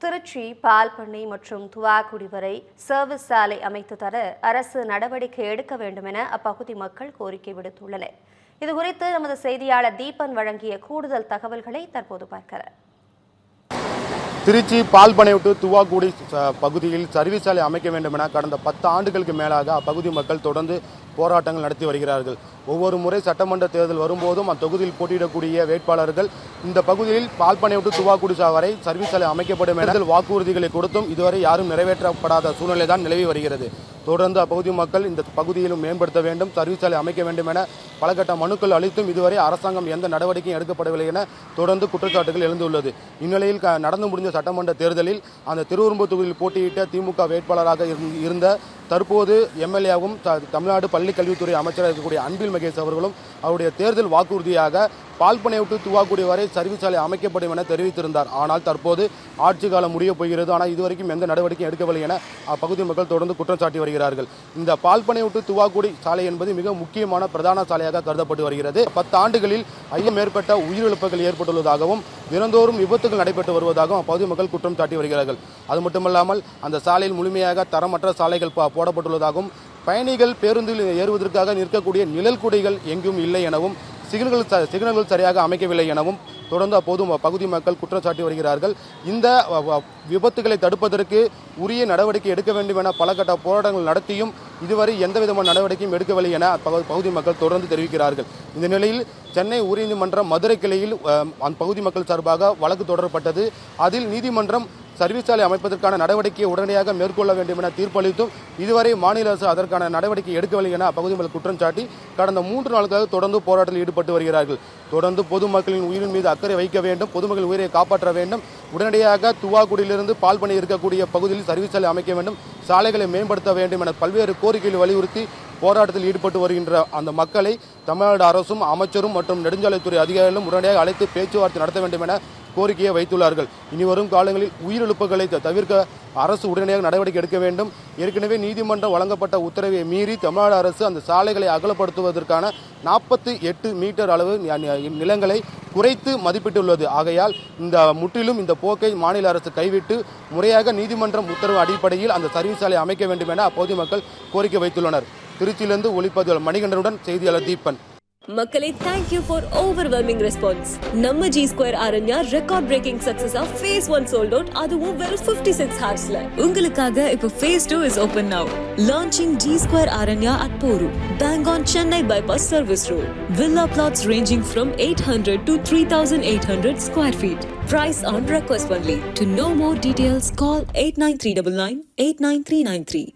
திருச்சி பால் பண்ணை மற்றும் துவாக்குடி வரை சர்வீஸ் சாலை அமைத்து தர அரசு நடவடிக்கை எடுக்க வேண்டும் என அப்பகுதி மக்கள் கோரிக்கை விடுத்துள்ளனர். இதுகுறித்து நமது செய்தியாளர் தீபன் வழங்கிய கூடுதல் தகவல்களை தற்போது பார்க்கலாம். திருச்சி பால் பண்ணை விட்டு துவாக்குடி பகுதியில் சர்வீஸ் சாலை அமைக்க வேண்டும் என கடந்த 10 ஆண்டுகளுக்கு மேலாக அப்பகுதி மக்கள் தொடர்ந்து போராட்டங்கள் நடத்தி வருகிறார்கள். ஒவ்வொரு முறை சட்டமன்ற தேர்தல் வரும்போதும் அத்தொகுதியில் போட்டியிடக்கூடிய வேட்பாளர்கள் இந்த பகுதியில் பால் பண்ணை விட்டு துவாக்குடி வரை சர்வீஸ் சாலை அமைக்கப்படும் என வாக்குறுதிகளை கொடுத்தும் இதுவரை யாரும் நிறைவேற்றப்படாத சூழ்நிலை தான் நிலவி வருகிறது. தொடர்ந்து அப்பகுதி மக்கள் இந்த பகுதியிலும் மேம்படுத்த வேண்டும், சர்வீஸ் சாலை அமைக்க வேண்டும் என பல கட்ட மனுக்கள் அளித்தும் இதுவரை அரசாங்கம் எந்த நடவடிக்கையும் எடுக்கப்படவில்லை என தொடர்ந்து குற்றச்சாட்டுகள் எழுந்துள்ளது. இந்நிலையில் நடந்து முடிந்த சட்டமன்ற தேர்தலில் அந்த திருவெரும்பூர் தொகுதியில் போட்டியிட்ட திமுக வேட்பாளராக இருந்த தற்போது எம்எல்ஏவும் தமிழ்நாடு பள்ளிக்கல்வித்துறை அமைச்சராக இருக்கக்கூடிய அன்பில் மகேஷ் அவர்களும் அவருடைய தேர்தல் வாக்குறுதியாக பால் பண்ணை விட்டு துவாக்குடி வரை சர்வீஸ் சாலை அமைக்கப்படும் என தெரிவித்திருந்தார். ஆனால் தற்போது ஆட்சி காலம் முடிய போகிறது, ஆனால் இதுவரைக்கும் எந்த நடவடிக்கையும் எடுக்கவில்லை என அப்பகுதி மக்கள் தொடர்ந்து குற்றம் சாட்டி வருகிறார்கள். இந்த பால் பண்ணை விட்டு துவாக்குடி சாலை என்பது மிக முக்கியமான பிரதான சாலையாக கருதப்பட்டு வருகிறது. 10 ஆண்டுகளில் 5 மேற்பட்ட உயிரிழப்புகள் ஏற்பட்டுள்ளதாகவும் தினந்தோறும் விபத்துகள் நடைபெற்று வருவதாகவும் அப்பகுதி மக்கள் குற்றம் சாட்டி வருகிறார்கள். அது மட்டுமல்லாமல் அந்த சாலையில் முழுமையாக தரமற்ற சாலைகள் போடப்பட்டுள்ளதாகவும் பயணிகள் பேருந்தில் ஏறுவதற்காக நிற்கக்கூடிய நிழல் குடைகள் எங்கும் இல்லை எனவும் சிக்னல்கள் சரியாக அமைக்கவில்லை எனவும் தொடர்ந்து அப்போது பகுதி மக்கள் குற்றம் சாட்டி வருகிறார்கள். இந்த விபத்துகளை தடுப்பதற்கு உரிய நடவடிக்கை எடுக்க வேண்டும் என பல கட்ட போராட்டங்கள் நடத்தியும் இதுவரை எந்தவிதமான நடவடிக்கையும் எடுக்கவில்லை என பகுதி மக்கள் தொடர்ந்து தெரிவிக்கிறார்கள். இந்த நிலையில் சென்னை உயர்நீதிமன்ற மதுரை கிளையில் அந்த பகுதி மக்கள் சார்பாக வழக்கு தொடரப்பட்டது. அதில் நீதிமன்றம் சர்வீஸ் சாலை அமைப்பதற்கான நடவடிக்கையை உடனடியாக மேற்கொள்ள வேண்டும் என தீர்ப்பளித்தும் இதுவரை மாநில அரசு அதற்கான நடவடிக்கை எடுக்கவில்லை என அப்பகுதி மக்கள் குற்றம் சாட்டி கடந்த 3 நாட்களாக தொடர்ந்து போராட்டத்தில் ஈடுபட்டு வருகிறார்கள். தொடர்ந்து பொதுமக்களின் உயிரின் மீது அக்கறை வைக்க வேண்டும், பொதுமக்களின் உயிரை காப்பாற்ற வேண்டும், உடனடியாக துவாக்குடியிலிருந்து பால் பண்ணை இருக்கக்கூடிய பகுதியில் சர்வீஸ் சாலை அமைக்க வேண்டும், சாலைகளை மேம்படுத்த வேண்டும் என பல்வேறு கோரிக்கைகளை வலியுறுத்தி போராட்டத்தில் ஈடுபட்டு வருகின்ற அந்த மக்களை தமிழ்நாடு அரசும் அமைச்சரும் மற்றும் நெடுஞ்சாலைத்துறை அதிகாரிகளும் உடனடியாக அழைத்து பேச்சுவார்த்தை நடத்த வேண்டும் என கோரிக்கையை வைத்துள்ளார்கள். இனிவரும் காலங்களில் உயிரிழப்புகளை தவிர்க்க அரசு உடனடியாக நடவடிக்கை எடுக்க வேண்டும். ஏற்கனவே நீதிமன்றம் வழங்கப்பட்ட உத்தரவை மீறி தமிழ்நாடு அரசு அந்த சாலைகளை அகலப்படுத்துவதற்கான 48 மீட்டர் அளவு நிலங்களை குறைத்து மதிப்பிட்டுள்ளது. ஆகையால் முற்றிலும் இந்த போக்கை மாநில அரசு கைவிட்டு முறையாக நீதிமன்றம் உத்தரவு அடிப்படையில் அந்த சர்வீஸ் சாலை அமைக்க வேண்டும் என அப்போது மக்கள் கோரிக்கை வைத்துள்ளனர். திருச்சியிலிருந்து ஒளிப்பதிவாளர் மணிகண்டனுடன் செய்தியாளர் தீபன். மக்களே, thank you for overwhelming response. நம்ம G Square Aranya record breaking success of phase 1 sold out, அதுவும் வெறும் 56 hoursல. உங்களுக்காக இப்போ phase 2 is open now. Launching G Square Aranya at Poru, bang on Chennai bypass service road. Villa plots ranging from 800 to 3800 square feet. Price on request only. To know more details, call 89399 89393.